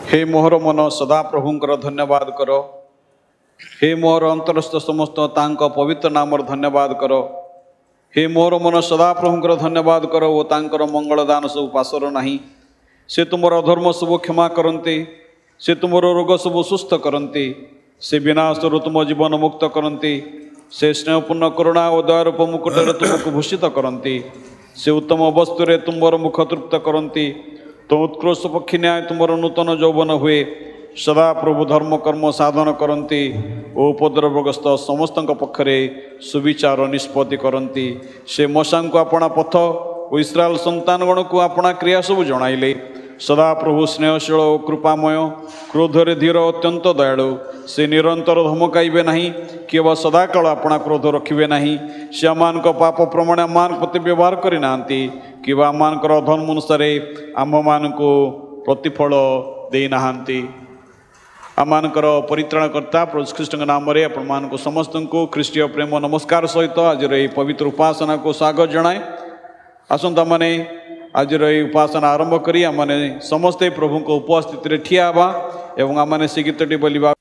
हे मोहर मन सदा प्रभुंकर धन्यवाद कर। हे मोहर अंतरस्थ समस्त तांक पवित्र नामर धन्यवाद कर। हे मोहर मन सदा प्रभुंकर धन्यवाद कर ओ तांकर मंगल दान सब पासर नहीं। से तुमर अधर्म सब क्षमा करते, से तुमर रोग सब सुस्थ करते, से विनाशरू तुम जीवन मुक्त करते, से स्नेहपूर्ण करुणा और दयारूप मुकुटर तुमको भूषित करते, से उत्तम वस्तुरे तुमर मुख तृप्त करते, तो उत्कृष्ट पक्षी न्याय तुमर नूतन यौवन हुए। सदा प्रभु धर्म कर्म साधन करते ओ उपद्रवग्रस्त समस्त पक्षरे सुविचार निष्पत्ति करते। से मशा को अपना पथ और इस्राएल संतानगण को अपना क्रिया सब जणाइले। सदा प्रभु स्नेहशील और कृपामय, क्रोधरे धीर अत्यंत दयालु। से निरंतर धमकाइबे नहीं, केवल सदाकाल अपना क्रोध रखिबे नहीं। से आमान पाप प्रमाण आमान प्रति व्यवहार करना कि आमान अधर्म अनुसार आम मान को प्रतिफल देना। आमानकर परित्राणकर्ता प्रभु ख्रीष्ट नाम आपण समस्त को ख्रीष्टीय प्रेम नमस्कार सहित आज पवित्र उपासना को स्वागत जनाए। आसंता माने आज उपासना आरंभ करी आमने समस्ते प्रभु को उपस्थित ठिया हवा एवं आमने से गीतटी बोलिबा।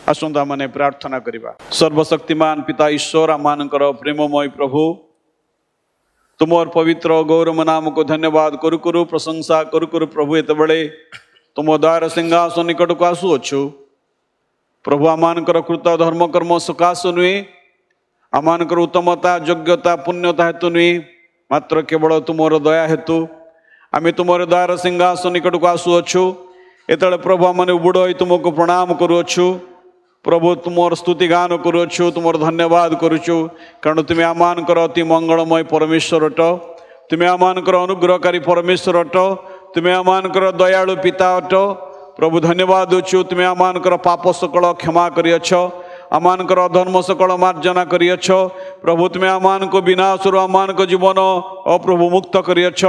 आसंतु आमने प्रार्थना करिबा। सर्वशक्तिमान पिता ईश्वर आमानकर प्रेममय प्रभु तुमर पवित्र गौरव नाम को धन्यवाद करू करू प्रशंसा करू करू प्रभु एत बड़े तुम द्वार सिंहासन निकट को आसुअछु प्रभु आमानकर कृत धर्म कर्म सकाश नुहे आमानकर उत्तमता योग्यता पुण्यता हेतु नुहे मात्र केवल तुमर दया हेतु आमे तुमर द्वार सिंहासन निकट को आसुअछु एतले प्रभु आमने उबुड़ होई तुमको प्रणाम करुअछु प्रभु तुमर स्तुति गान करुअछु तुमर धन्यवाद करुछु कारण तुम्हें आमानकर अति मंगलमय परमेश्वर अट तुम्हें आमानकर अनुग्रहकारी परमेश्वर अट तुम्हें आमानकर दयालु पिता अट प्रभु धन्यवाद देछु तुम्हें आमानकर पाप सकल क्षमा करियछ आमानकर अधर्म सकल मार्जना करियछ प्रभु तुम्हें आमान को विनाशर आमान को जीवन अप्रभु मुक्त करियछ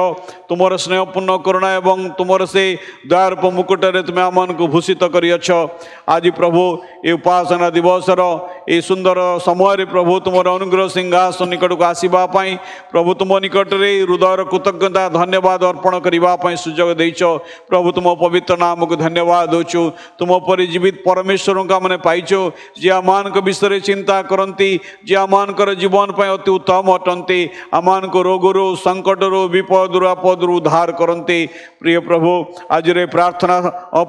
तुमर स्नेहपूर्ण करुणा एवं तुमर से द्वार मुकुटरे तुम्हें आमान को भूषित करियछ आज प्रभु ये उपासना दिवसर ये सुंदर समय प्रभु तुमर अनुग्रह सिंहासन निकट को आसवा प्रभु तुम निकट रे हृदय कृतज्ञता धन्यवाद अर्पण करने सुजोग देच प्रभु तुम पवित्र नाम को धन्यवाद देचु तुम पर जीवित परमेश्वर को मैंने पाइचो जी आमान विषय चिंता करती जी आमान जीवन पर अति उत्तम अटंती आमान को रोगरु संकटरु विपदरु आपदरु उद्धार करती प्रिय प्रभु आज रे प्रार्थना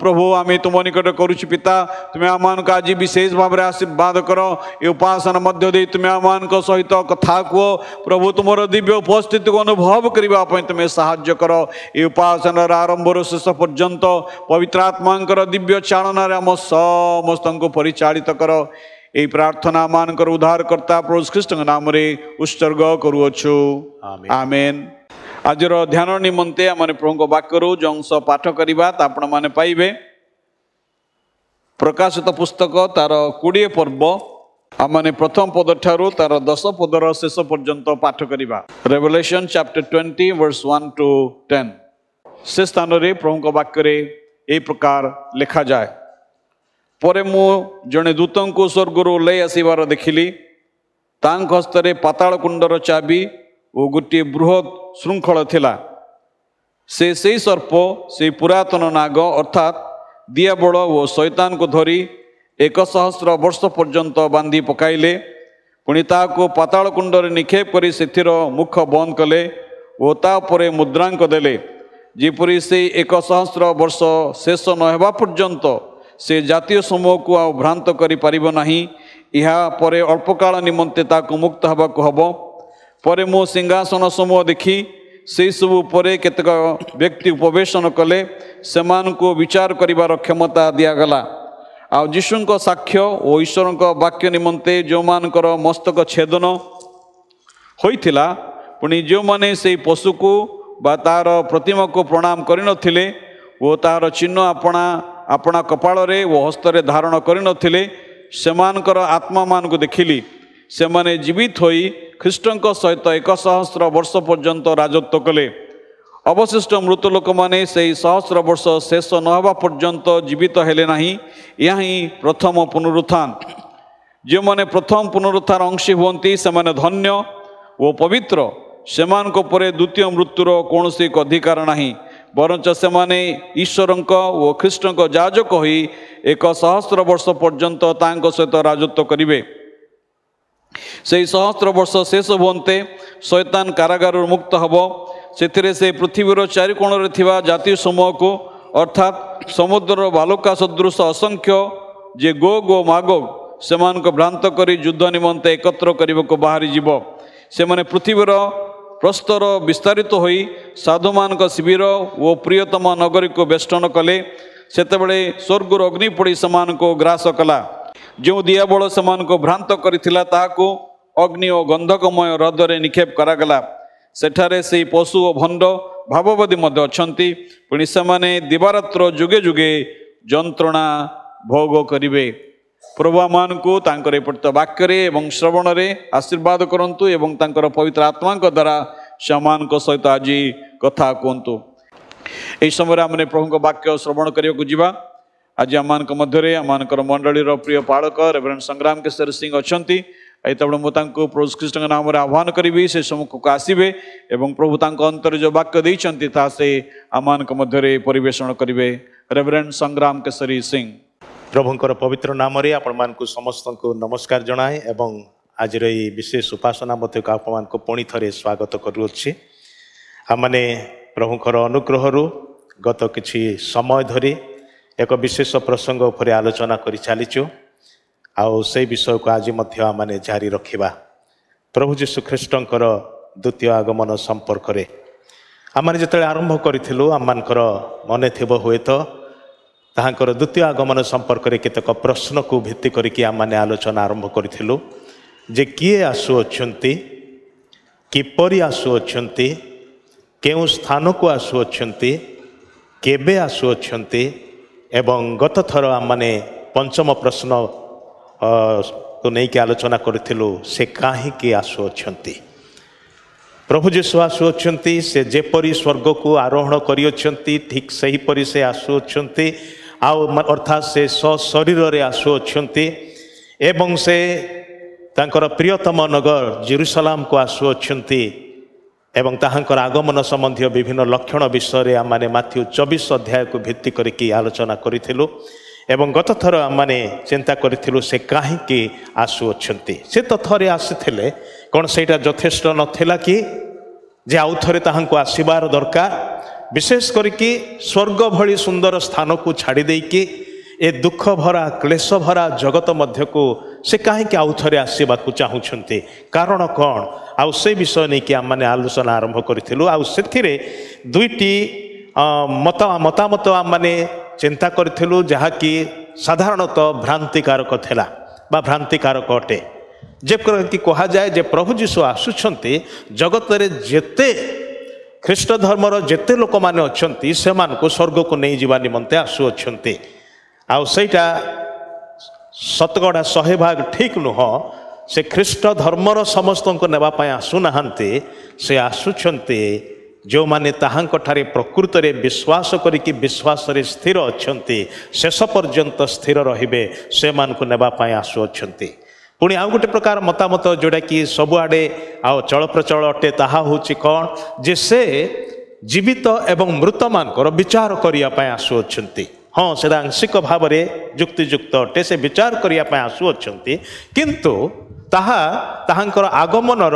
प्रभु आम तुम निकट करुछु पिता तुम्हें आमान को आज विशेष भाव में आशीर्वाद कर ये उपासना मध्य दे तुम्हें आमान सहित कथा कह प्रभु तुम दिव्य उपस्थिति को अनुभव करने तुम्हें साहाय्य कर ये उपासनार आरंभ शेष पर्यंत पवित्र आत्मा दिव्य चालना आम समस्त को परिचालित कर यही प्रार्थना मानकर उद्धारकर्ता प्रभु ख्रीष्ट नाम रे उत्सर्ग करुअछु आमेन। आजर ध्यान निमंते आम प्रभु वाक्य जो अंश पाठ करवा आपण मैंने पाइबे प्रकाशित पुस्तक तार 20 पर्व आमने प्रथम पद ठारू तार 10 पदर शेष पर्यंत पाठ करवा रेवलेशन चैप्टर 20 वर्स 1 to 10 से स्थान रे प्रभु वाक्य ए प्रकार लिखा जाए परे मु जड़े दूत को स्वर्गर ओल्लै आसबार देखिली तांक हस्तरे पाताल कुंडर चाबी और गोटे बृहत श्रृंखल थिला से सर्प से पुरातन नाग अर्थात दियाबल और शैतान को धरी 1,000 वर्ष पर्यंत बांधी पकाइले पुणी ताको पाताल कुंडर निक्षेप करी सेथिर मुख बंद कले और तापरे मुद्रांक देले जेपरी से 1,000 वर्ष शेष न हेबा पर्यंत से जातीय समूह को आ भ्रांत करि परिबो नाही इहा परे अल्पकाल निमंते ताको मुक्त हबाको हबो परे मो सिंहासन समूह देखी से सबु परे केतक व्यक्ति उपवेशन कले सेमान को विचार करिवार क्षमता दियागला आ यीशुंको साक्ष्य और ईश्वरंको वाक्य निमंते जो मानकर मस्तक छेदन होइथिला पुणी जो माने से पशु को बा तार प्रतिमा को प्रणाम करिनथिले वो तार चिन्ह अपना कपाल रे वो हस्तरे धारण करिनथिले सेमानकर आत्मा मान को देखिली से माने जीवित होई ख्रीष्टंक सहित 1,000 वर्ष पर्यंत राजत्व कले अवशिष्ट मृत लोक माने से 1,000 वर्ष शेष न होबा पर्यंत जीवित हेले नाही यह ही प्रथम पुनरुत्थान जो माने प्रथम पुनरुत्थान अंशी हुअंती से माने धन्य वो पवित्र सेमान को परे द्वितीय मृत्युर कौन से अधिकार नहीं बरंच से माने ईश्वरंक ओ ख्रीष्टंक जाजक होई 1,000 वर्ष पर्यंत तांको सहित राजत्व करिवे से 1,000 वर्ष शेष हुअन्ते शैतान कारागार मुक्त हब से से पृथ्वीर चारिकोण रे थिबा जातीय समूह को अर्थात समुद्र बालुका सदृश असंख्य जे गोग ओ मागोग सेमान को भ्रांत करी युद्ध निमंते एकत्र करने को बाहरी जीव से माने पृथ्वीर प्रस्तर विस्तारित होई साधुमान शिविर ओ प्रियतम नगरी को बेष्टन कले सेतेबेले स्वर्गर अग्नि पड़ी समान को ग्रास कला जो दियाबल समान को भ्रांत करिथिला ताको अग्नि और गंधकमय हृदय निक्षेप करागला सेठारे से पशु और भंड भाववादी मध्य अछंती पुणी सेमाने दिवारात्र जुगे जुगे जंत्रणा भोग करिवे प्रभु मान को तांकर पठित वाक्य एवं श्रवण रे आशीर्वाद करंतु एवं तांकर पवित्र आत्मा द्वारा समान को सहित आज कथा कहतु यही समय आमने प्रभु वाक्य श्रवण करने को जीवा आज आम मध्य आम मंडलीर प्रिय पाड़क रेवरेंड संग्राम केशरी सिंह अच्छा एतबे मुझे प्रभु कृष्ण नाम आह्वान करी से सम्मुख को आसबे एवं प्रभु अंतर जो वाक्य देते से आम मध्य परिवेषण करेंगे रेवरेंड संग्राम केशरी सिंह प्रभुंकर पवित्र नाम रे आपण मान को समस्त को नमस्कार जनाए एवं आज विशेष उपासना मध्य को आपण मान को पुणी थरे स्वागत करुछि। हमने प्रभुंकर अनुग्रह गत किछि समय धरी एक विशेष प्रसंग उपर आलोचना करि चलीचु आउ से विषय को आज मध्य आमने जारी रखिबा। प्रभु जीशु ख्रीष्टंकर द्वितीय आगमन संपर्क रे आमने जतले आरंभ करिथिलु आमनकर मने थिबो हुए तो ताहांकर द्वितीय आगमन संपर्क रे केतक प्रश्न को भित्ति करिकि आमने आलोचना आरंभ करिथिलु जे किए आसुअछंती किपरि आसुअछंती केउ स्थान को आसुअछंती केबे आसुअछंती एवं गत थर आमने पंचम प्रश्न को नहीं आलोचना करिथिलु से काहीकि आसुअछंती। प्रभु जीशु आसुअछंती से जेपरि स्वर्ग को आरोहण करिअछंती ठीक सही परि से आसुअछंती अर्थात से सशरीर रे आसुअछंती एवं से तांकर प्रियतम नगर जेरूसलाम को आसुअछंती एवं ताहांकर आगमन संबंधी विभिन्न लक्षण विषय रे आमने माथ्यू 24 अध्याय को भित्ति करिकि आलोचना करिथिलु एवं गत थर आमने चिंता करिथिलु से काहीकि आसुअछंती। से तो थरे आसीथिले कौन सेटा यथेष्ट नथिला कि जे आउ थरे ताहांको आसीबार दरकार विशेष करिकि स्वर्ग भली सुंदर स्थान को छाड़ी देकी ए दुख भरा क्लेश भरा जगत मध्य को से काहीकि आउ थरे आसीबा को चाहुछंती कारण कौन आउ से विषय नहीं कि आमने आलोचना आरंभ करिथिलु आउ सेथिरे दुईटी मतामत आमने चिंता करिथिलु जहा कि साधारणतः भ्रांतिकारक थिला बा भ्रांतिकारक अटे जे कि कहा जाए जे प्रभु जीशु आसुछंती जगत रे जेते ख्रीष्ट धर्मर जेते लोक माने अछंती से मान को स्वर्ग को नहीं जीवा निमंते आसुअछंती आउ सेटा शतकड़ा 100 भाग ठीक नुह से ख्रीष्ट धर्मर समस्त को नेबा पय आसुनाहांती से आसुछंती जो माने ताहांक ठारे प्रकृत रे विश्वास करिकि विश्वास रे स्थिर अछंती शेष पर्यंत स्थिर रहिबे से मान को नेबा पय आसुअछंती। पुणी आउ गोटे प्रकार मतामत जोड़ा कि सबुआडे आउ चल प्रचल अटे ताहा होछि कौन जे से जीवित एवं मृत मानकर विचार करिया पय आसुअछंती। हाँ से आंशिक भाव में युक्तियुक्त अटे से विचार करिया पय आसुअछंती किंतु ताहा ताहांकर आगमनर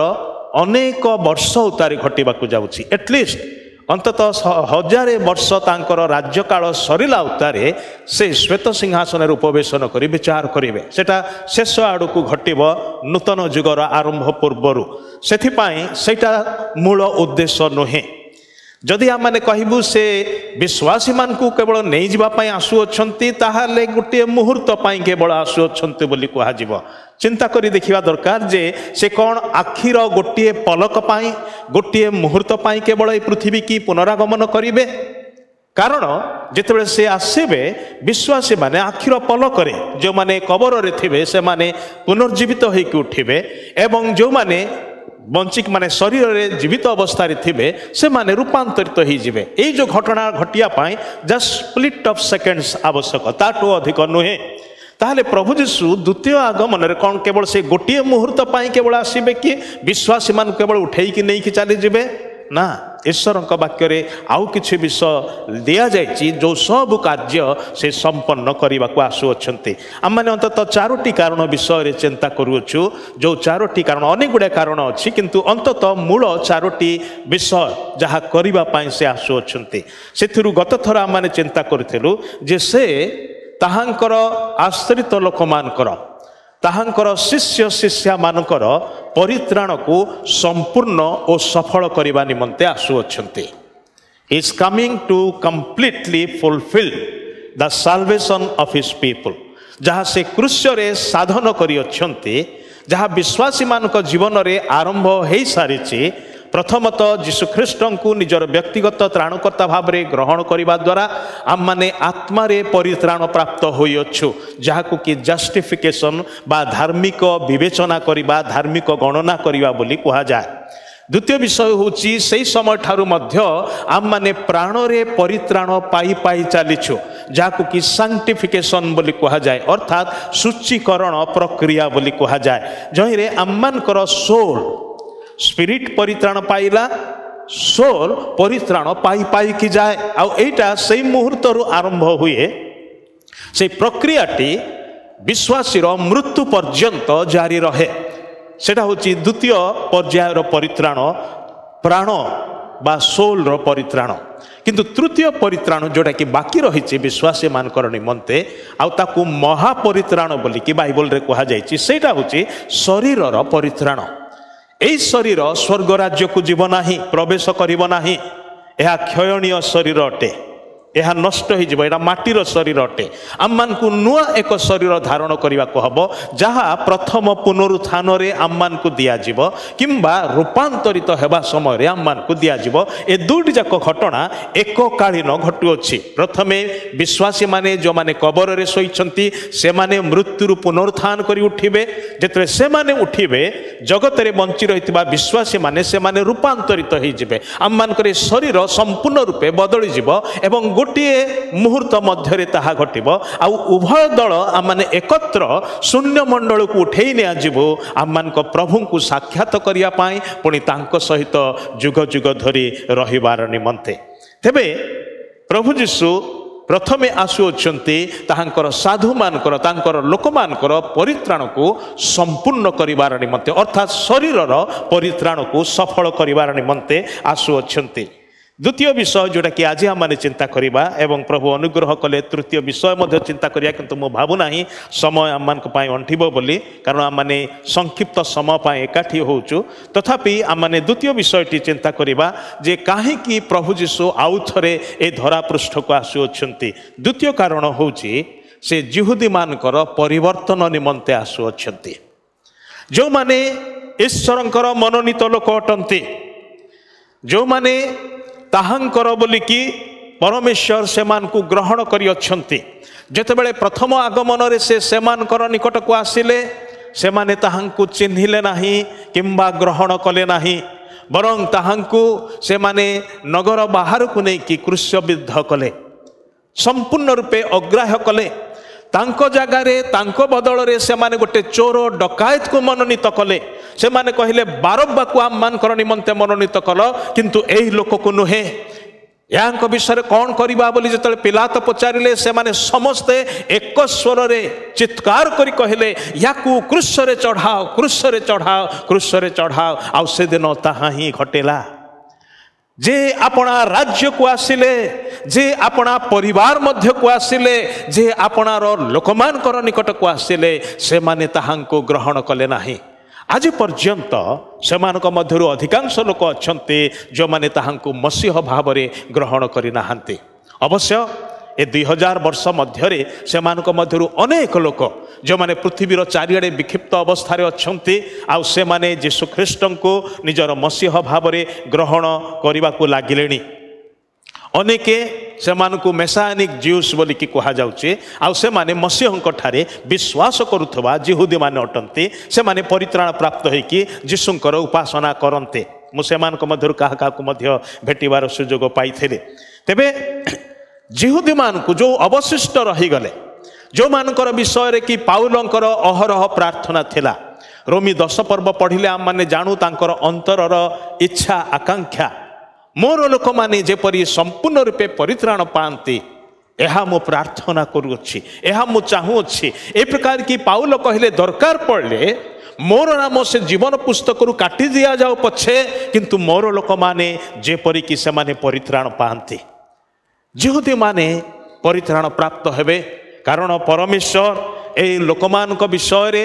अनेक वर्ष उतारी घटिबाकू जाउछि एटलिस्ट अंततः 1000 वर्ष तांकर राज्यकाल सरिला उतारे से श्वेत सिंहासन उपवेशन करी विचार करिवे सेटा शेष आड़ को घटिब नूतन जुगर आरंभ पूर्वर सेथिपाई सेटा मूल उद्देश्य नुहे। जदि आमने कहबू से विश्वासी मान को केवल नहीं जीवा पय आसुअछंती ताहाले गोटे मुहूर्त पय केवल आसुअछंती बोली कहा जिवो। चिंता करी देखिबा दरकार जे से कौन आखिर गोटे पलक पाई गोटे मुहूर्त पाई केवल ए पृथ्वी की पुनरागमन करिवे कारण जितेबाला से आसबे विश्वासी माने आखिर पलक रे जो माने कबर रे थिबे से माने पुनर्जीवित होइक उठिबे एवं जो माने बंचिक माने शरीर रे जीवित अवस्था रे थिबे से माने रूपांतरित हो जिवे। एई जो घटना घटिया पाई जस्ट स्प्लिट ऑफ सेकेंड्स आवश्यक ताटो अधिक नुहे। ताहले प्रभु जीशु द्वितीय आगमन रे कौन केवल से गोटे मुहूर्त पाई केवल आसीबे कि विश्वासी मान केवल उठेई कि नहीं कि चली जिवे ना ईश्वर वाक्य रे आउ किछि विषय दिया जायछि जो सब कार्य से संपन्न करने को आसुअछंती। आम माने अंततः 4टी कारण विषय रे चिंता करूछु जो 4टी कारण अनेक गुडे कारण अछि किंतु अंततः मूल 4टी विषय जहा करिबा पई से आसुअछंती। सेथिरु गत थर आम माने चिंता करथिलु जे से ताहांकर आश्रित लोक मानकर ताहांकर शिष्य शिष्या मानकर परित्राण को संपूर्ण और सफल करने निमंते आसुअछंती। Is coming to completely fulfil the salvation of his people जहाँ से क्रुश्य रे साधन करिअछंती जहाँ विश्वासी मानक जीवन रे आरंभ हो सारी प्रथमतः जीशु ख्रीष्ट को निजर व्यक्तिगत त्राणकर्ता भाव में ग्रहण करने द्वारा आम माने आत्मारे परित्राण प्राप्त होइअछु जहाकू कि जस्टिफिकेशन बा धार्मिक विवेचना करवा धार्मिक गणना करवा बोली कहा जाए। द्वितीय विषय होची से समय ठारू मध्य आम माने प्राण रे परित्राण पाई पाई चलीछु जहाकू कि सैंक्टिफिकेशन बोली कहा जाए अर्थात शुचिकरण प्रक्रिया बोली कहा जाए जहिरे आम मानकर सोल स्पिरिट परित्राण पाइला सोल परित्राण पाई पाई कि जाए आउ एटा से मुहूर्त आरंभ हुए से प्रक्रियाटी विश्वासीर मृत्यु पर्यंत जारी रहे सेटा होची द्वितीय पर्यायर परित्राण प्राण बा सोल रो परित्राण किंतु तृतीय परित्राण जोटा कि बाकी रही विश्वासी मानकर निमंते आउ ताकू महापरित्राण बोली कि बाइबल रे कहा जायछि सेटा होची शरीर रो परित्राण एई शरीर स्वर्ग राज्य को जीव नाही प्रवेश करिव नाही यह क्षयणीय शरीर अटे यह नष्ट हो यह माटीर शरीर अटे आम मान को नुआ एक शरीर धारण करने को हम जहाँ प्रथम पुनरुत्थान आम मान को दिज्व किंबा रूपांतरित होगा समय आम मान को दिज्व ए दुईटी जाक घटना एककालीन घटुअछि प्रथमे विश्वासी माने जो माने कबर रे शोइछंती से माने मृत्यु पुनरुत्थान करी उठिबे जेतरे से माने उठिबे जगत रे बंची रहितबा विश्वासी माने से माने रूपांतरित होई जिबे आम मान करे शरीर संपूर्ण रूपे बदली जिवो एवं गोटे मुहूर्त मध्य ताहा घटिबो आउ उभय दल आम माने एकत्र शून्य मंडल को उठेई ने आजिबो आम मान को प्रभु को साक्षात करिया पाई पुणी तांको सहित जुग जुग धरी रहिबार निमंते तेबे प्रभु जीशु प्रथमे आसुअछंती ताहांकर साधु मानकर तांकर लोक मानकर परित्राण को संपूर्ण करिवार निमंते अर्थात शरीरर परित्राण को सफल करिवार निमंते आसुअछंती द्वितीय विषय जोटा कि आज आम चिंता करवा एवं प्रभु अनुग्रह कले तृतीय विषय मध्य चिंता करिया किंतु मु भावुना समय आम मान अंठिबो बोली कारण आम माने संक्षिप्त समय पाई एकाठी होचु तथापि आम माने द्वितीय विषयटी चिंता करवा जे काहेकि प्रभु जीशु आउ थरे ए धरा पृष्ठ को आसुअछंती द्वितीय कारण होची से जिहुदी मानकर परिवर्तन निमंते आसुअछंती जो माने ईश्वरंकर मनोनीत लोक अटंती जो माने ताहांकर बोलिकी परमेश्वर सेमान को ग्रहण करी अछंती जेतेबेले प्रथम आगमन रे से मानकर निकट को आसिले सेमाने ताहांकु चिन्हिले नाही किंबा ग्रहण कले नाही बरं ताहांकु सेमाने नगर बाहर को नहीं कि क्रूशबिद्ध कले संपूर्ण रूपे अग्राह्य कले तांको जगारे तांको बदल रे से माने गोटे चोर डकायत को मनोनीत कले से माने कहले बारब्बा को आम मानकर निमंते मनोनीत कल किंतु एही लोक को नुहे यांक विषय कौन करवा बोली जतले पिलात पचारिले से माने समस्ते एक स्वर रे चित्कार करी कहले याकू क्रूश रे चढ़ाओ क्रूश रे चढ़ाओ क्रूश रे चढ़ाओ आउ से दिन ताहा ही घटेला जे अपना राज्य को आसिले जे अपना परिवार मध्य को आसिले जे अपनार लोकमानकर निकट को आसिले से माने ताहांको ग्रहण कले नाही आज पर्यंत सेमानक मध्यरु अधिकांश लोक अछंती जो माने ताहांको मसीह भाव रे ग्रहण करि नाहांती अवश्य ए 2000 वर्ष मध्यरे सेमानक मध्यरु अनेक लोक जो माने पृथ्वीर चारिआडे विक्षिप्त अवस्था अछंती आउ से माने यीशु ख्रीष्ट को निजर मसीह भाव रे ग्रहण करने को लागिलेनी अनेके सेमानकु मेसानिक ज्यूस बोली कि कहा जाउचे आउ से माने मसीहंक ठारे विश्वास करुथबा जिहुदी माने अटंती से माने परित्राण प्राप्त होइकि यीशुंकर उपासना करन्ते मु सेमानक मध्यरु काहा काहाकु मध्य भेटिबार सुजोग पाइथिले तेबे जिहुदी मान को जो अवशिष्ट रहीगले जो मानकर विषय रे कि पाउलंकर अहरह प्रार्थना थिला रोमी 10 पर्व पढ़िले आम माने जानू तांकर अंतरर इच्छा आकांक्षा मोर लोक माने जेपरी संपूर्ण रूपे परित्राण पांती एहा मो प्रार्थना करूछि एहा मो चाहूछि ए प्रकार की पाउल कहले दरकार पड़ले मोर नाम से जीवन पुस्तक रु काटी दिया जाओ पछे किंतु मोर लोक माने जेपरी कि से माने परित्राण पांती जिहुदी माने परित्राण प्राप्त हेबे कारण परमेश्वर ए लोकमानक विषय रे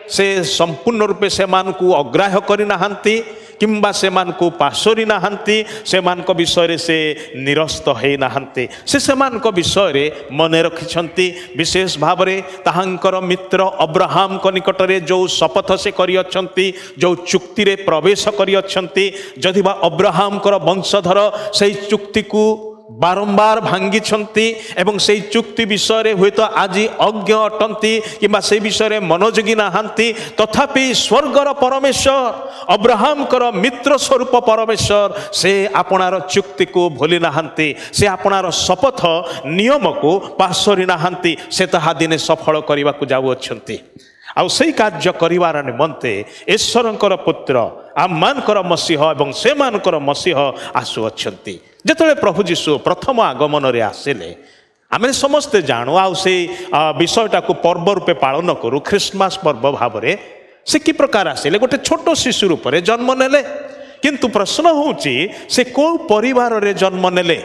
से संपूर्ण रूपे से मान को अग्राह्य करि नाहंती किंबा से मान को पासोरी नाहंती से मान को विषय रे से निरस्त हे नाहंती से मान को विषय रे मने रखिछंती विशेष भाव रे ताहांकर मित्र अब्राहम को निकट रे जो शपथ से करि अछंती जो चुक्ति रे प्रवेश करि अछंती जदि बा अब्राहम कर वंशधर से चुक्ति को बारंबार भांगी छंती एवं से चुक्ति विषय रे हुए तो आज अज्ञ अटंती किंबा से विषय रे मनोयोगी नाहंती तथापि स्वर्गर परमेश्वर अब्राहम कर मित्र स्वरूप परमेश्वर से आपनार चुक्ति को भूली नाहंती से आपनार शपथ नियम को पासोरी नाहंती से ताहा दिने सफल करने को जाऊ अछंती आउ से कार्य करिवार निमंते ईश्वरंकर पुत्र आम मानकर मसीह एवं से मानकर मसीह आसु अछंती जेतले प्रभु जीशु प्रथम आगमन रे आसिले आमे समस्ते जानू आउ से विषयटा को पर्व रूपे पालन करू ख्रिस्टमास पर्व भाव से कि प्रकार आसिले गोटे छोट शिशु रूप में जन्म नेले किंतु प्रश्न होची से को परिवार रे जन्म नेले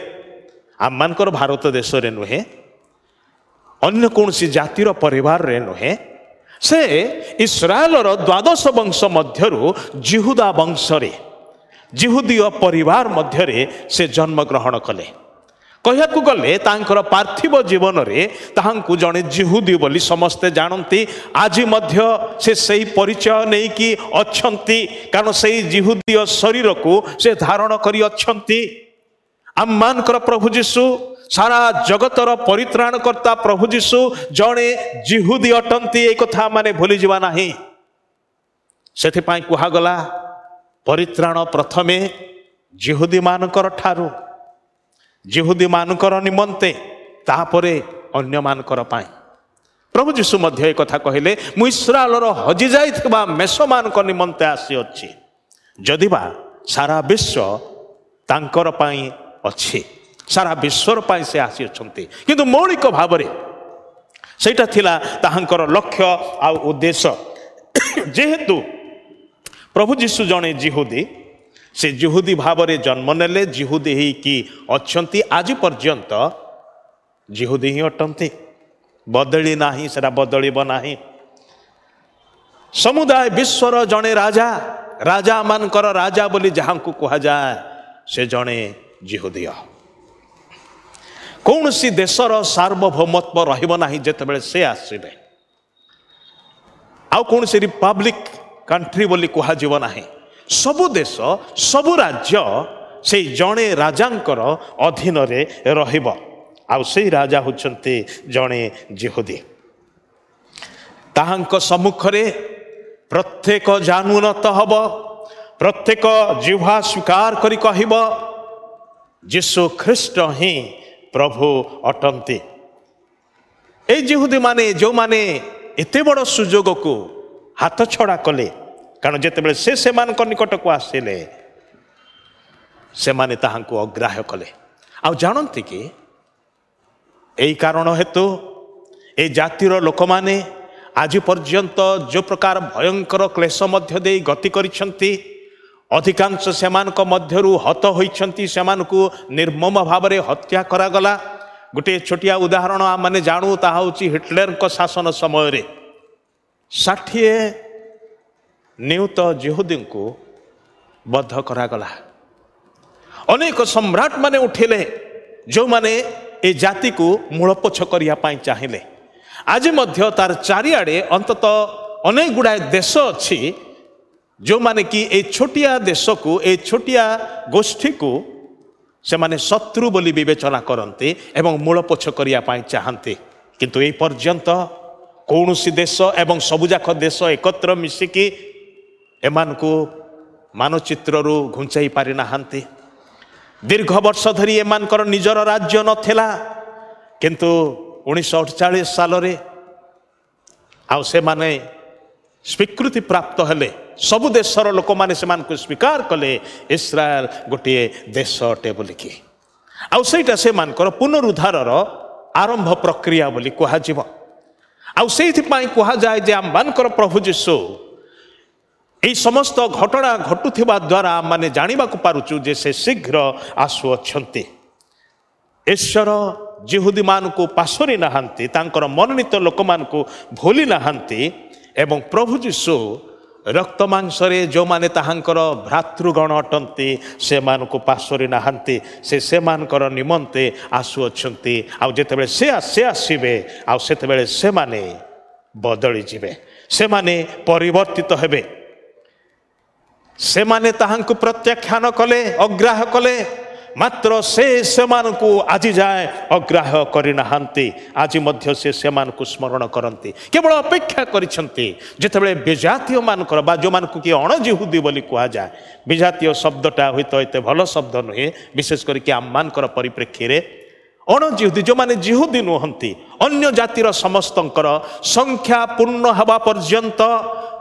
आम मानकर भारत देश रे नुहे अन्य कौन सी जातिर परिवार रे नुहे से इस्राएल द्वादश वंश मध्यरु जिहुदा वंश रे जिहुदीय परिवार मध्यरे से जन्म ग्रहण कले कहया गले तांकर पार्थिव जीवन रे ताहांकु जने जिहुदी बोली समस्ते जानती आज मध्य से सही परिचय नहीं कि अच्छंती कारण सही जिहुदीय शरीर को से धारण करी अच्छंती आम मानकर प्रभु जीशु सारा जगतर परित्राण करता प्रभु जीशु जने जिहुदी अटंती एक कथा माने भूली जीवा नाही सेथि पाई कुहा गला परित्राण प्रथमे जिहुदी मानकर ठारू जिहुदी मानकर निमंते तापरे अन्य मानकर पाई प्रभु जीशु मध्य एक कथा कहले मु इस्राएल हजि जाइथिबा मेष मानक निमंते आसी अछि जदिबा सारा विश्व तांकर पाई अछि सारा विश्वर पाई से आसी अछंती किंतु मौलिक भाव रे सेटा थिला ताहांकर लक्ष्य आ उद्देश्य जेहेतु प्रभु जीशु जने जिहुदी से जिहुदी भाव रे जन्म नेले जिहुदी ही कि अच्छंती आज पर्यंत जिहुदी ही अटंती बदली नाही सेटा बदलिब नाही समुदाय विश्वर जने राजा राजा मानकर राजा बोली जहां को कहा जाए से जने जिहुदी कौन सी देशर सार्वभौमत्व रहिब नाही जेतेबेले से आसीबे आ कौन सी रिपब्लिक कंट्री बोली कहा जीव नाही सबु देश सबु राज्य से जड़े राजांकर अधीन रे रहिब आ से राजा होचंती जड़े जिहुदी ताहांक सम्मुख रे प्रत्येक जानुनत हब प्रत्येक जिह्वा स्वीकार करी कहिब यीशु ख्रीष्ट ही प्रभु अटंती ए जिहुदी माने जो माने एते बड़ सुजोग को हाथ छड़ा कले कारण जिते से निकट को आसिले से माने ताहांको अग्राह्य कले आ जानती कि यही कारण हेतु ए जातिर लोक माने आज पर्यंत जो प्रकार भयंकर क्लेश मध्य दे गति करिसंती अधिकांश सेमानक मध्यरु हत होइछंती सेमानकु निर्मम भाव रे हत्या करागला गोटे छोटिया उदाहरण आ माने जानू ताहा होची हिटलर को शासन समय रे 60 नियुत जिहुदी को बद्ध करागला अनेक सम्राट माने उठिले जो माने ए जाति को मूलपोछ करिया पाई चाहिए आज मध्य तार चारिआडे अंतत अनेक गुड़ाए देश अच्छी जो माने कि ए छोटिया देश को ए छोटिया गोष्ठी को से माने शत्रु बोली विवेचना करते एवं मूलपोछ करिया पाई चाहते किंतु ए पर्यंत कौन सी देश एवं सबुजाक देश एकत्र मिसिकी एमान को मानचित्र घुंचाई पारि नाहांती दीर्घ वर्ष धरी एमानकर निजर राज्य नथिला किंतु 1948 साल रे आउ से माने स्वीकृति प्राप्त हेले सबु देशर लोक माने से मानकु स्वीकार कले इस्राएल गोटे देश अटे बोलिकी आउ सेटा से मानकर पुनरुद्धारर आरंभ प्रक्रिया बोली कहा जीव आउ सेथि पई कहा जाय जे आम मानकर प्रभु यीशु यही समस्त घटना घटुवा द्वारा माने जानिबा को पारुचु जे से शीघ्र आसु अछंती ईश्वर जिहुदी मान को पासरी नाहांती तांकर मनोनीत लोक मान को भूली नाहांती एवं प्रभु यीशु रक्त मांसरे जो माने ताहांकर भ्रातृगण अटंती से मान को पासरी नाहांती से मानकर निमंते आसु अछंती आ जेतेबेले से आसीबे आ सेतेबेले से माने बदली जिवे से माने परिवर्तित हेबे से माने ताहांकु प्रत्याख्यान कले अग्राह्य कले मात्र से मानकु आज जाए अग्राह्य करि नाहांती आज मध्य से मानकु स्मरण करंती केवल अपेक्षा करिसंती जेतेबेले विजातीय मानकर बा जो मानकु कि अणजिहुदी बोली कहा जाए विजातीय शब्दटा होई तो एते भलो शब्द नुहे विशेष करके आम मानकर परिप्रेक्षी रे अणजिहुदी जो माने जिहुदी नुहंती अन्य जातिर समस्तंकर संख्या पूर्ण हवा पर्यंत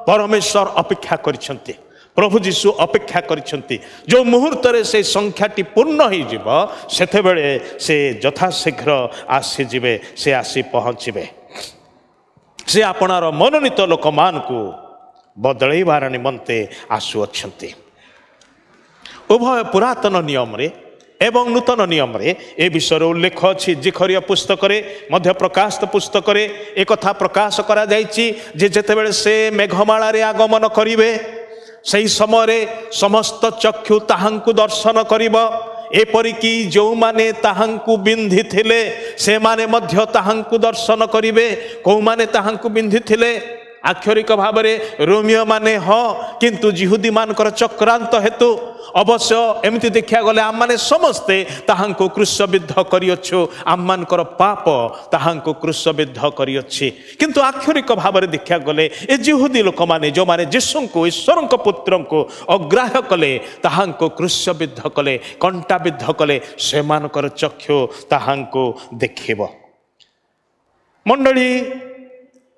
परमेश्वर अपेक्षा करिसंती प्रभु जीशु अपेक्षा करिसेंती जो मुहूर्त रे से संख्याटी पूर्ण हो जीव सेतेबेले से यथाशीघ्र आसी जिवे से आसी पहुँचे से आपणार मनोनीत लोक मान को बदलैबार निमंते आसुअछंती उभय पुरातन नियम रे एवं नूतन नियम रे ए विषय उल्लेख अच्छी जिखरिया पुस्तक मध्य प्रकाशित पुस्तक एक कथा प्रकाश करा जायछि जे जेतेबेले से मेघमाला रे आगमन करिवे सही समय समस्त चक्षु ताहांकु दर्शन करिब एपरिकी जो माने ताहांकु बिंधि थिले से माने मध्य ताहांकु दर्शन करिवे को माने ताहांकु बिंधि थिले आक्षरिक भाव में रोमियो माने हाँ किंतु जिहुदी मानकर चक्रांत हेतु अवश्य एमती देखा गले आम माने समस्ते ताहांको क्रूशबिद्ध करियछु आम मानकर पाप ताहांको क्रूशबिद्ध करियछि किंतु आक्षरिक भाव में देखा गले ए जिहुदी लोक माने जो माने यीशु को ईश्वर पुत्र को अग्राह्य कले ताहांको क्रूशबिद्ध कले कंटाबिद्ध कले से मानकर चक्षु ताहांको देखिब मंडली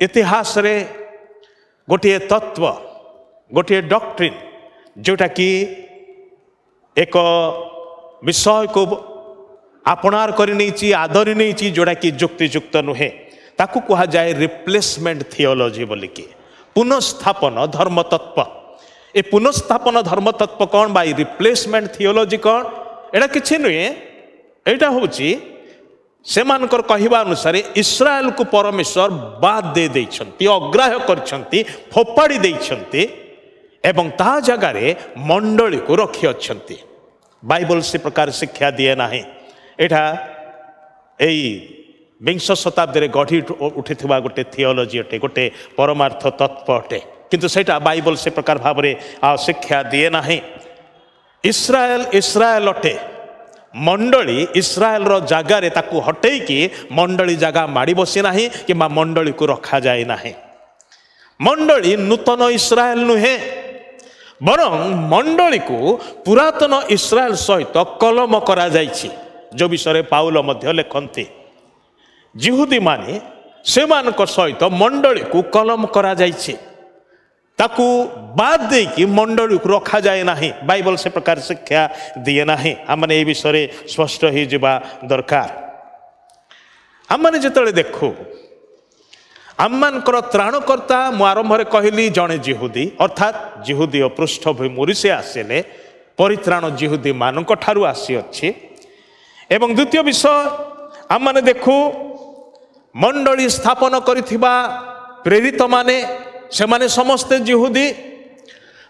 इतिहास रे गोटे तत्व गोटे डॉक्ट्रिन जोटा कि एक विषय को आपणार करनी आदरी नहीं जोटा कि युक्तियुक्त नुहे ताकू कहा जाए रिप्लेसमेंट थियोलॉजी बोलिकी पुनस्थापन धर्मतत्व ए पुनस्थापन धर्मतत्व कौन बाई रिप्लेसमेंट थियोलॉजी कौन एटा किछि नुहे एटा होची सेमानकर कहवा अनुसार इस्राएल को परमेश्वर बाद दे देइछंती अग्राह्य करछंती फोपाड़ी देइछंती एवं ता जगार मंडली को रखी अच्छंती बाइबल से प्रकार शिक्षा दिए ना एटा एई विंश शताब्दी रे गढ़ी उठिथिबा गोटे थियोलॉजी अटे गोटे परमार्थ तत्व अटे किंतु सेटा बाइबल से प्रकार भाव में शिक्षा दिए ना इस्राएल इस्राएल अटे मंडली इस्राएल रो जगार ताकू हटई कि मंडली जगह माड़ी बसी ना कि मंडली को रखा जाए ना मंडली नूतन इस्राएल नुहे बरं मंडली को पुरातन इस्राएल सहित कलम करा जाइछि जो विषय पाउल मध्य लेखन्ति जिहुदी माने सेमानक सहित मंडली को कलम करा जाइछि ताकू बाद दे कि मंडली को रखा जाए ना बाइबल से प्रकार शिक्षा दिए ना आम मैंने विषय स्पष्ट हो जावा दरकार आम मैंने जिते देखू आम मानकर त्राणकर्ता मु आरंभ में कहली जड़े जिहुदी अर्थात जिहुदी पृष्ठभूमि से आसिले परित्राण जिहुदी मानक ठारू आसी अच्छी एवं द्वितीय विषय आम मैंने देखू मंडली स्थापन करिथिबा प्रेरित माने से माने समस्ते जिहुदी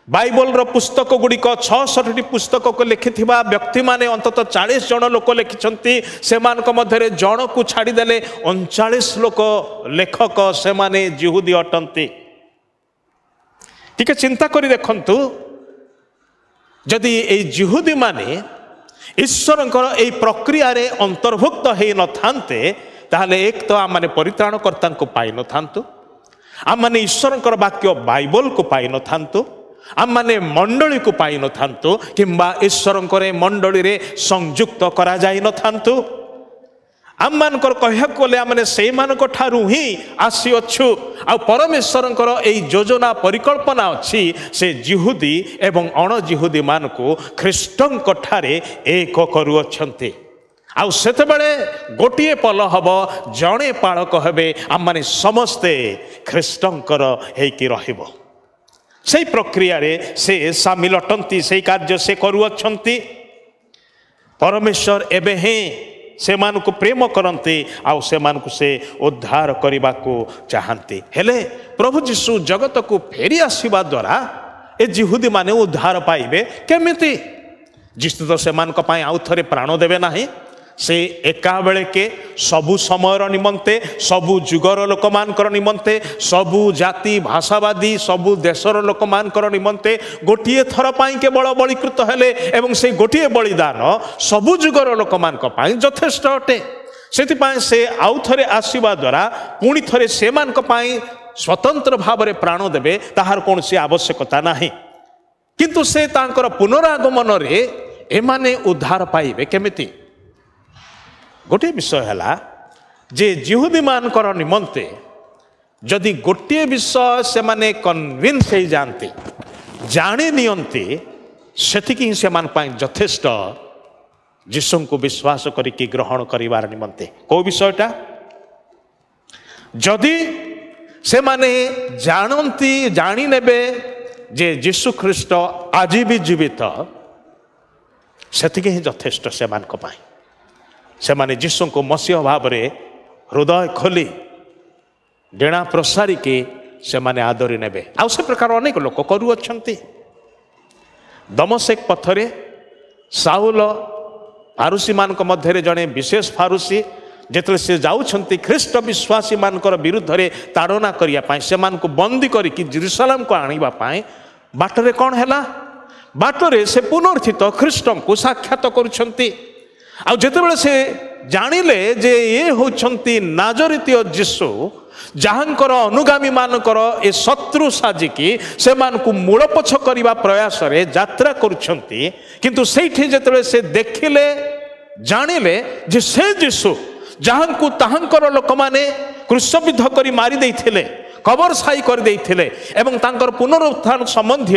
बाइबल रो पुस्तक गुड़िक 66 पुस्तक को लिखिथिबा व्यक्ति माने अंततः 40 जन लोक लिखिछंती से मानक मध्यरे जन को छाड़ीदेले 39 लोक लेखक से माने जिहुदी अटंती टिके चिंता करी देखंतु जदि ए जिहुदी माने ईश्वरंकर ए प्रक्रिया रे अंतर्भुक्त हे न थांते ताहले एक तो आम माने परित्राणकर्ता को पाई न थांतु आम माने ईश्वरंकर वाक्य बाइबल को पाई न थांतु आम माने मंडली को पाई न थांतु किंबा ईश्वरंकर मंडली रे संयुक्त करा जाई न थांतु आम मानकर कहया कोले आम माने सेई मानक ठारू ही आसी अछु आ परमेश्वरंकर एई योजना परिकल्पना अछि से जिहुदी एवं अण जिहुदी मान को ख्रीष्टंक ठारे एक करू अछंती आउ सेतेबेले गोटिए पल हब जड़े पालक हेबे आम माने समस्ते ख्रीष्टंकर हेकि रहिबो से प्रक्रिया रे से सामिल अटंती से कार्य से करुअछंती परमेश्वर एबे हे से मान को प्रेम करते आउ से मान को से उद्धार करने को चाहते हेले प्रभु जीशु जगत को फेरी आसवा द्वारा ए जिहुदी माने उद्धार पाइबे केमिति जीशु तो से मान को पाए आउ थरे प्राण देवे नाही से एका बेले के सबु समयर निमंते सबु जुगर लोक मानकर निमंते सबु जाति भाषावादी सबु देशर लोक मानकर निमंते गोटिए थर पाई केवल बलिकृत हेले एवं से गोटिए बलिदान सबु जुगर लोक मान पाई यथेष्ट अटे सेतिपाई से आउ थरे आसीबा द्वारा पुणी थरे से मान पाई स्वतंत्र भाव में प्राण देवे ताहार कौन सी आवश्यकता नाही किंतु से तांकर पुनरागमन रे एमाने उद्धार पाइबे केमिति गोटे विषय है जे जिहुदी मानकर निमंते जदि गोटे विषय से माने कन्विन्स हो जाते जानी नियंती सेतिकी सेमान पाई यथेष्ट यीशु को विश्वास करिकी ग्रहण करिवार निमंते को विषयटा जदि से माने जानती जानी नेबे जे यीशु ख्रीष्ट आज भी जीवित सेतिकी यथेष्ट से माने यीशु को मसीह भाव में हृदय खोली डेणा प्रसारी के से माने आदरी नेबे आ से प्रकार अनेक लोक करू अछंती दमशेक पथरे साउल फारूसी मान मध्य जड़े विशेष फारूसी जिते से जाऊँच ख्रीष्ट विश्वासी मान विरुद्ध रे ताड़ना करने से बंदी करके जेरूसलम को आने बाटरे कौन है बाटरे से पुनर्थित ख्रीष्ट को साक्षात करुछंती आते से जानिले जे ये होछंती नाजरीतीय यीशु जहाँकर अनुगामी मानकर ए शत्रु साजिकी से मानकु मूलपोछ करने प्रयास रे यात्रा करुछंती किंतु सेठी जेतले से देखिले जानिले जे से यीशु जहाँ को ताहांकर लोक माने क्रूसबिद्ध करी मारी देइथिले कबर साई कर देइथिले एवं तांकर पुनरुत्थान संबंधी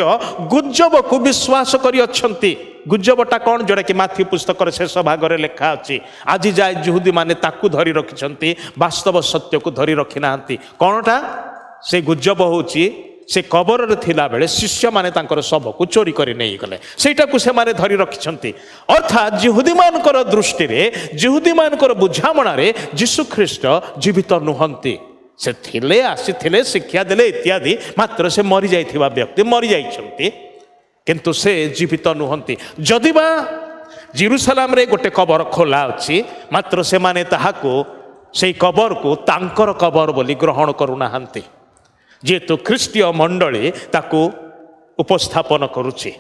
गुजब को विश्वास करी अछंती गुजबटा कौन जोड़ा कि माथी पुस्तक शेष भाग में लेखा अच्छी आज जाए यहूदी माने ताकू धरी रखिंट वास्तव सत्य को धरी रखी ना कौनटा से गुजब होची से कबर रे थिला बेले शिष्य माने तांकर शव को चोरी कर नहीं गले सेटा को से माने धरी रखिंट अर्थात यहूदी मानकर दृष्टि रे यहूदी मानकर बुझामणा रे यीशु ख्रीष्ट जीवित नुहंती से थिले आसी थिले शिक्षा देले इत्यादि मात्र से मरी जाइथिबा व्यक्ति मरी जाइछंती किंतु से जीवित नुहंती जदि बा जेरूसलम रे गोटे कबर खोला अच्छी मात्र से माने ताहाको से कबर को तांकर कबर बोली ग्रहण करुनाहांती जेहेतु ख्रीष्टीय मंडली ताको उपस्थापन करुची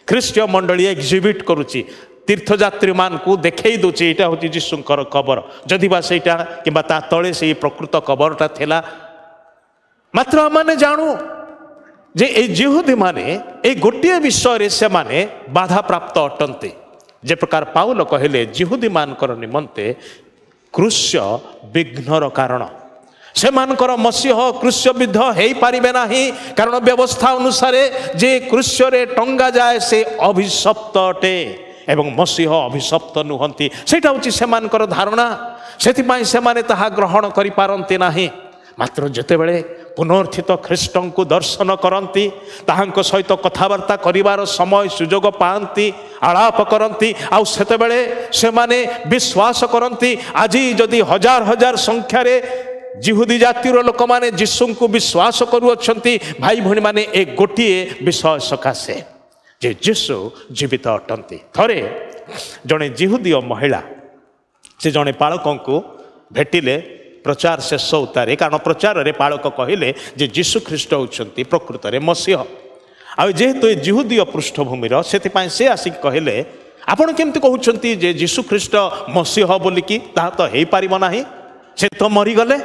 ख्रीष्टीय मंडली एग्जिबिट करुची तीर्थयात्री मान को देखई दूची एटा होची यीशुंकर कबर जदि बा सेटा किबा ता तळे से प्रकृत कबरटा थिला मात्र माने जानू जे ए यहूदी माने ए गोटे विषय से माने बाधा प्राप्त अटंती जे प्रकार पाउल कहले यहूदी मानकर निमंते क्रूस्य विघ्नर कारण से मानकर मसीह क्रूस्य विद्ध हेई पारिबे नाही कारण व्यवस्था अनुसार जे क्रूस्य रे टंगा जाए से अभिशप्त अटे एवं मसीह अभिशप्त नुहंती सेटा होची से मानकर धारणा सेतिपाई से माने ताहा ग्रहण करि पारंती नाही मात्र जेतेबेले पुनर्थित ख्रीष्ट को दर्शन करती ताहांको सहित कथबार्ता करिवार समय सुजोग पाती आलाप करती आउ सेतेबेले से माने विश्वास करती आज जदि हजार हजार संख्यार जिहुदी जातिर लोक माने यीशु को विश्वास करुअछंती भाई भणी माने एक गोटिए विषय सकाशे जे यीशु जीवित अटंती थरे जड़े जिहुदीय महिला से जड़े पालकों को भेटिले प्रचार शेष उतारे कारण प्रचार रे पालक कहले जे यीशु ख्रीष्ट होउछंती प्रकृत रे मसीह आ जेहेतु जिहुदीय पृष्ठभूमि से आसिक कहले आपण केमती कहउछंती जे यीशु ख्रीष्ट मसीह बोलिकी ता तो हेई पारिबो नाही से तो मरी गले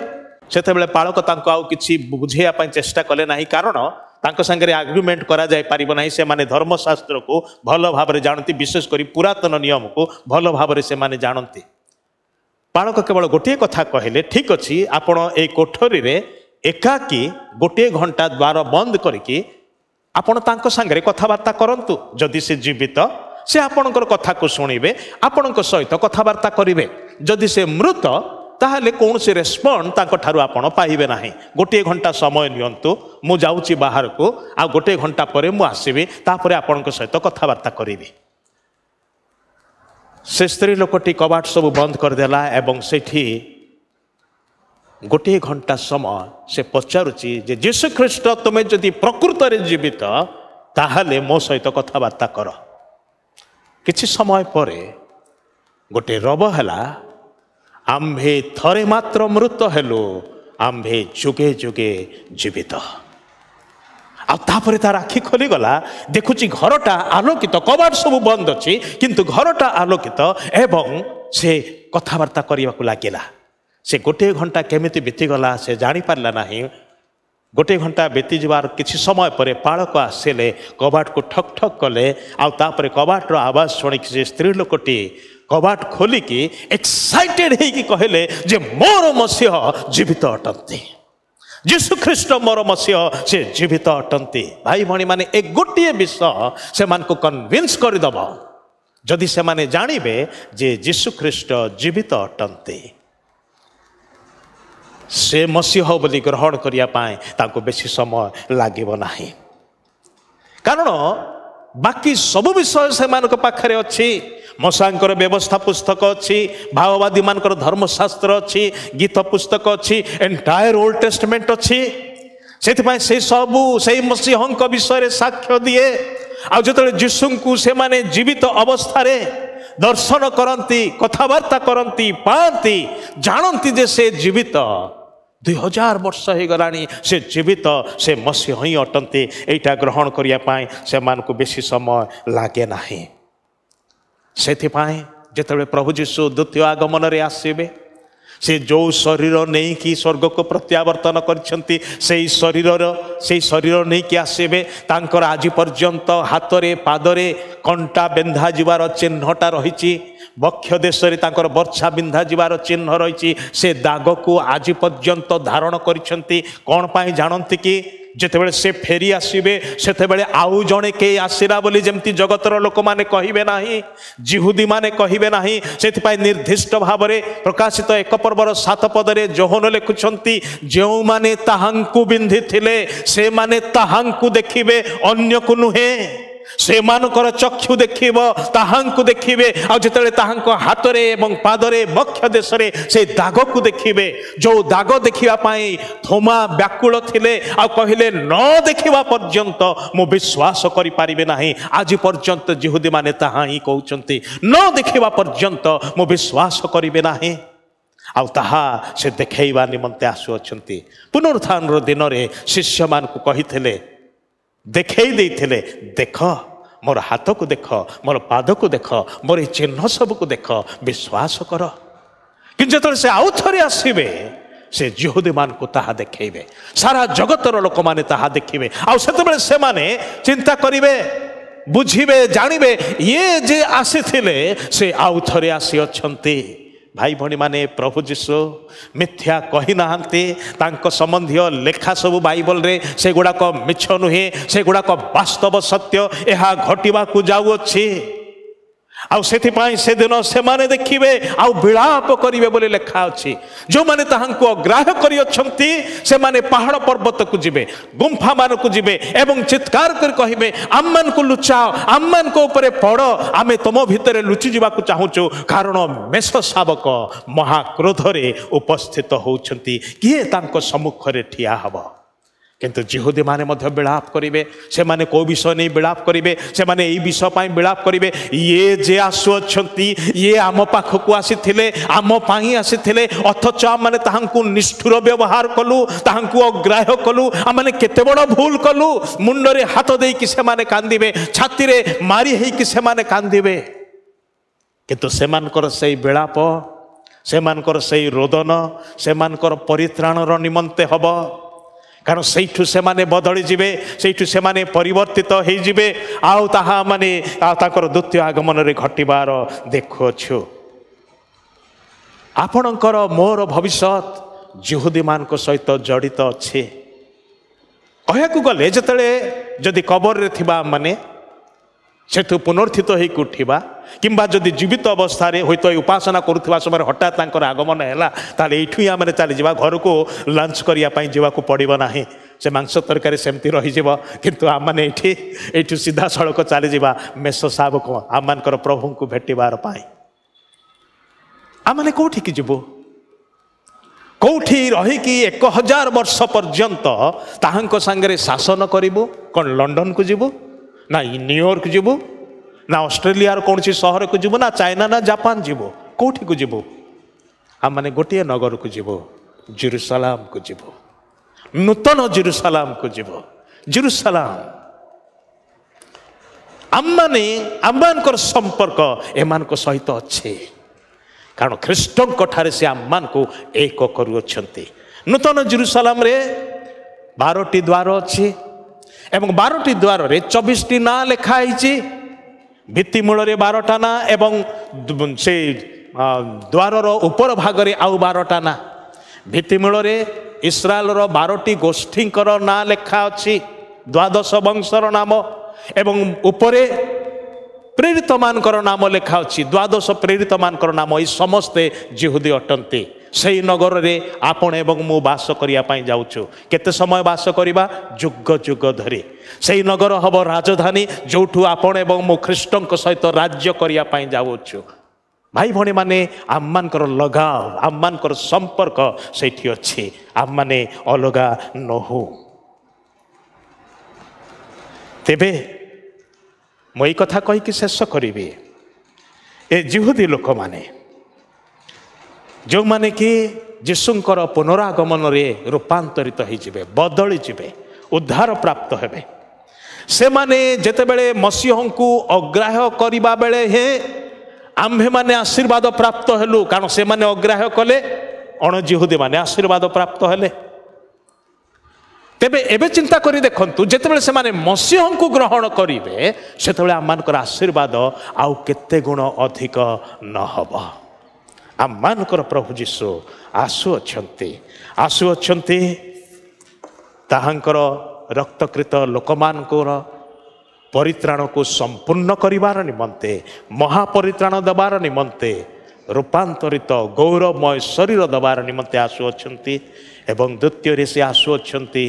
सेतेबेले पालक तांको आउ किछि बुझेया पई चेष्टा कले नाही कारण तांको संगे आर्ग्युमेंट करा जाय पारिबो नाही से माने धर्मशास्त्र को भल भाबरे जानती विशेष करी पुरातन नियम को भल भाबरे से माने जानती पालक केवल गोटे कथा कहले ठीक अच्छी आपण ए कोठरी रे एकाकी गोटे घंटा द्वार बंद करके आपण तांको संगे कथबार्ता करंतु जदि से जीवित से आपणकर कथा को शुणिबे आपणक सहित कथबार्ता करिवे जदि से मृत ताहले कौन से रेस्पॉन्ड तांको ठारू आपण पाइबे नाही गोटे घंटा समय नियंतु मु जाउची बाहर को आ गोटे घंटा परे मु आसीबे तापरे आपणक सहित कथबार्ता करिवे से स्त्री लोकटी कबाट सब बंद करदेला एवं सेठी गोटे घंटा समय से पचारुची जे यीशु ख्रीष्ट तुम जदि प्रकृत रे जीवित ताहले मो सहित कथबार्ता कर किछि समय परे गोटे रब हैला आम्भे थरे मात्र मृत हेलो आम्भे जुगे जुगे जीवित आपर तार आखि खोली गला देखुची घरटा आलोकित कबाट सब बंद अच्छी किंतु घरटा आलोकित एवं से कथबार्ता करने को लगिला से गोटे घंटा केमिति बीतीगला से जानी पारला नहीं गोटे घंटा बीती जबार किसी समय पर पालक आसिले कबाट को ठक ठक कले आउे कबाटर आवाज शुणिक से स्त्री लोकटी कबाट खोलिकी एक्साइटेड होगी कहले जे मोर मसीह जीवित अटंती जीशु ख्रीष्ट मोर मसीह से जीवित अटंती। भाई भणी माने एक गोटे विषय से मान को कन्विंस करदब जदि से माने जानिबे जे जीशु ख्रीष्ट जीवित अटंती से मसीह बोली ग्रहण करिया पाए ताको बेसी समय लागिबो नाही। कारण बाकी सब विषय से मान को पाखरे अछि। मसांकर व्यवस्था पुस्तक अच्छी, भाववादी मानकर धर्मशास्त्र अच्छी, गीत पुस्तक अच्छी, एंटायर ओल्ड टेस्टमेंट अच्छी। से सबू से मसीहंक विषय साक्ष्य दिए। आ जो जीशु को से माने जीवित अवस्था रे दर्शन करती, कथबार्ता करती, पाती, जानती जे से जीवित 2000 वर्ष हो गलानी से जीवित से मसीह ही अटंती। एटा ग्रहण करिया पाए से मान को बेसी समय लागे नाही। सेथिपाई जेतेबेले प्रभु जीशु द्वितीय आगमन रे आसीबे से जो शरीर नहीं कि स्वर्ग को प्रत्यावर्तन करछंती से शरीर नहीं कि आसीबे तांकर आज पर्यंत हाथ रे पाद रे कंटा बेंधा जिवार चिन्हटा रहिछि। बक्ष देश रे तांकर वर्षा बिंधा जिवार चिन्ह रहिछि। से दाग को आज पर्यंत धारण करछंती। कोन पाई जानंती कि जेतेबेले से फेरी आसीबे सेतेबेले आउ जणे के आसीरा बोली जेमती जगतर लोक माने कहिबे नाही, जिहुदी माने कहिबे नाही। सेथिपाई निर्दिष्ट भावरे प्रकाशित 1 पर्वर 7 पदरे जोहन लेखुछंती जेउ माने ताहांकु बिंधि थिले से माने ताहांकु देखिबे अन्य को नुहे। से मानकर चक्षु देखिब ताहांकु देखिबे। आ जेतेबेले ताहांक हाथ रे एवं पाद रे बक्ष देश रे से दाग को देखिबे। जो दाग देखिबा पाई थोमा व्याकुल थिले आ कहिले न देखिबा पर्यंत मो विश्वास करि पारिबे नाही। आज पर्यंत जिहुदी माने ताहा ही कहउचंती न देखिबा पर्यंत मो विश्वास करिबे नाही। आ ताहा से देखैबा निमंते आसु अछंती। पुनरुत्थान रो दिन रे शिष्य मान को कहिथिले देखै देइथिले देख मोर हाथ को देख, मोर पाद को देख, मोर चिन्ह सब को देख, विश्वास कर। कि जेतले से आउ थरे आसीबे से जिहुदी मान को ताहा देखैबे, सारा जगतर लोक माने ताहा देखिबे। आ सेतेबेले से माने चिंता करिवे, बुझिबे, जानिबे ये जे आसीथिले से आउ थरे आसी अछंती। भाई भणी माने प्रभु जीशु मिथ्या कही नाहांती। तांको संबंधी लेखा सब बाइबल रे से गुड़ाक मिछ नुहे, से गुड़ाक वास्तव सत्य एहा घटिबा को जाउअछि। आउ सेथिपाई से दिन से माने देखिबे आउ विलाप करिवे बोली लेखा अछि। जो माने ताहांको अग्राह्य करि अछंती से माने पहाड़ पर्वत को जिबे, गुंफा मान को जिबे एवं चित्कार कर कहिबे आम्मान को लुचाओ, आम्मान को ऊपर पड़, आमे तम भितरे लुचि जिबा को चाहूचु। कारण मेष शावक महाक्रोध रे उपस्थित होउछंती, किए तांको सम्मुख रे ठिया हबो। किंतु जिहुदी माने मध्य विलाप करिवे। से माने को विषय नहीं विलाप करिवे, से माने एई विषय पाई विलाप करिवे ये जे आसु अछंती ये आम पाखकु आसीथिले, आम पाई आसीथिले, अथच आम माने ताहांकु निष्ठुर व्यवहार कलु, ताहांकु अग्राह्य कलु, आम माने केते बड़ भूल कलु। मुंड रे हाथ देई कि से माने कांदिबे, छाती रे मारी हेई कि से माने कांदिबे। किंतु से मानकर सेई विलाप, से मानकर सेई रोदन, से मानकर परित्राणर निमंते हबो। कारण सेठु से माने बदली जिबे, सेठु से माने परिवर्तित हेई जिबे। आउ ताहा माने ताकर द्वितीय आगमन रे घटिबार देखुछु। आपणकर मोर भविष्यत जिहुदी मान को सहित जड़ित अछि। कहयाकु गले जेतले जदि कबर रे थिबा माने सेठु पुनर्थित होई उठिबा, किंबा जदि जीवित अवस्था रे होइतो उपासना करुवा समय हठात तांकर आगमन हैला ताले एठु या माने चली जिबा, घर को लंच करिया पई जिबा को पड़िबो नाही। से मांस तरकारी सेमती रही जिवो। किंतु आम माने एठु सीधा सड़क चली जिबा मेष शावक आम मानकर प्रभु को भेटिबार पाई। आम माने कोठी की जिवो, कोठी रही कि 1000 वर्ष पर्यंत ताहांको संगे शासन करिवो। कोन लंडन को जिवो ना न्यूयॉर्क जीवो ना ऑस्ट्रेलिया कौन सी शहर को जीवो ना चाइना ना जापान जीवो, कौटी को जीवो? आम माने गोटे नगर को जीवो, जेरूसलाम को जीवो, नूतन जेरूसलाम को जीवो। जेरूसलाम आम माने आममानकर संपर्क एमान को सहित अच्छे। कारण ख्रीष्टन ठारे से आम मान को एक करुअछंती। नूतन जेरूसलाम रे 12टी द्वार अच्छी एवं 12टी द्वार रे 24टी ना लेखा है। भित्तिमूल रे 12टा ना एवं से द्वार रो ऊपर भाग रे आउ 12टा ना। भित्तिमूल रे इस्राएल 12टी गोष्ठींकर ना लेखा अच्छी 12 वंशर नाम एवं उपरे प्रेरित मानकर नाम लेखा अच्छी 12 प्रेरित मानकर नाम ये समस्ते जिहुदी अटंती से नगर रे आपण एवं मु बास करिया पाई जाउछु केते समय बास करिबा जुग जुग धरी से नगर हब राजधानी जोठु आपण एवं मु ख्रीष्टक सहित राज्य करिया पाई जाउछु भाई भणी माने आम मानकर लगाव आम मानकर संपर्क सेठी अछि आम माने अलगा नहु तेबे मैं कथा कही कि शेष करी ए जिहुदी लोक माने जो माने कि जीशुंकर पुनरागमन रे रूपांतरित होइजिबे बदली जिबे उद्धार प्राप्त हेबे से माने जेते बेले मसीह को अग्राह्य करिबा बेले हे आम्भे माने आशीर्वाद प्राप्त हेलु कारण से माने अग्राह्य कले अण जिहुदी माने आशीर्वाद प्राप्त हेले तेबे एबे चिंता करी देखंतु जेते बेले से माने मसीह को ग्रहण करिवे सेते बेले आम मानकर आशीर्वाद आउ केते गुण अधिक न हबो आम मानकर प्रभु जीशु आसु अछंती ताहांकर रक्तकृत लोकमानकर परित्राण को संपूर्ण करिवार निमंते महापरित्राण दबार निमंते रूपांतरित गौरवमय शरीर दबार निमंते आसु अछंती एवं द्वितीय रे से आसु अछंती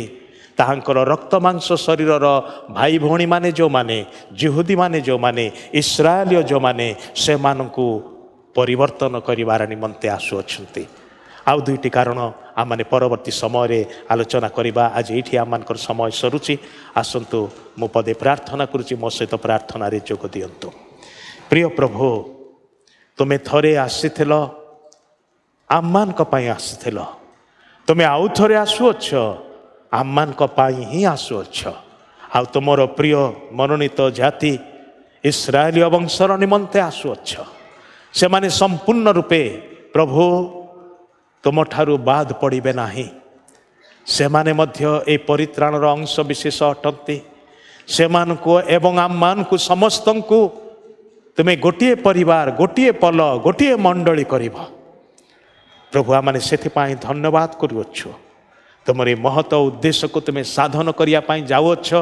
ताहांकर रक्त मांस शरीर भाई भौणी माने जो माने जिहुदी माने जो माने इस्राएलिय जो माने से मानकु परिवर्तन करिवार निमंते आसु अछंती आउ दुईटी कारण आम माने परवर्ती समय रे आलोचना करिबा आज एठी आम मानकर समय सरुची आसंतु मु पदे प्रार्थना करुची मो सहित प्रार्थना रे जोग दियंतु प्रिय प्रभु तुमे थरे आसीथिलो आम मानक पई आसीथिलो तुमे आउ थरे आसुअछ आम मानक पई ही आसुअछ आ तुमरो प्रिय मनोनीत जाति इस्राएली वंशर निमंते आसुअछ से माने संपूर्ण रूपे प्रभु तुम ठारू बाद पड़े नाही से माने मध्य ए परित्राणर अंश विशेष अटंती से मानकु एवं आम मानकु समस्त को तुम्हें गोटे परिवार गोटे पल गोटे मंडली करिब प्रभु आम से धन्यवाद करुअछु तुम महत उद्देश्य को तुम्हें साधन करिया पाई जाउछ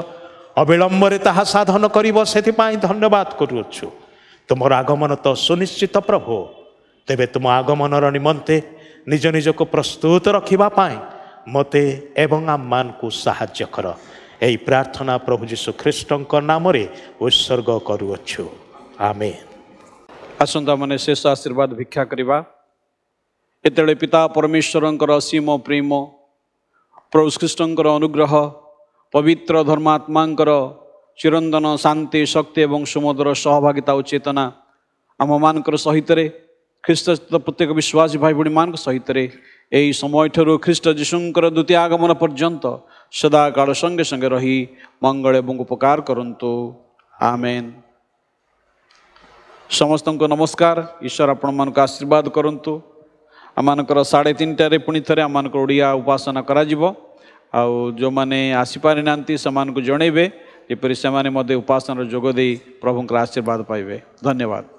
अविलंबरे ताहा साधन करिब से धन्यवाद करुअछु तुमर आगमन तो सुनिश्चित प्रभु तेबे तुम आगमनर निमंते निज निज को प्रस्तुत रखिबा पाई मते एवं आम मान को साहाय्य कर यही प्रार्थना प्रभु जीशु ख्रीष्टଙ୍କ नामरे उत्सर्ग करुअछु आमेन। आसंता माने शेष आशीर्वाद भिक्षा करिबा एतेले पिता परमेश्वरंकर असीम प्रेम प्रभु ख्रीष्टंकर अनुग्रह पवित्र धर्मात्मांकर चिरंदन शांति शक्ति एवं सुमधुर सहभागिता और चेतना आम मानकर सहित रे ख्रीष्ट प्रत्येक विश्वासी भाई भणी मान सहित यही समय ठू ख्रीष्ट जीशुंकर द्वितीय आगमन पर्यंत सदा काल संगे संगे रही मंगल एवं उपकार करंतु आमेन। समस्त को नमस्कार ईश्वर आपण मान आशीर्वाद करंतु आमकर 3:30 पुणी थे आम ओडिया उपासना करा आउ जो मैंने आसीपारि नांती से जनइबे जेपरि से उपासना जोगदे प्रभुंकर आशीर्वाद पाइबे। धन्यवाद।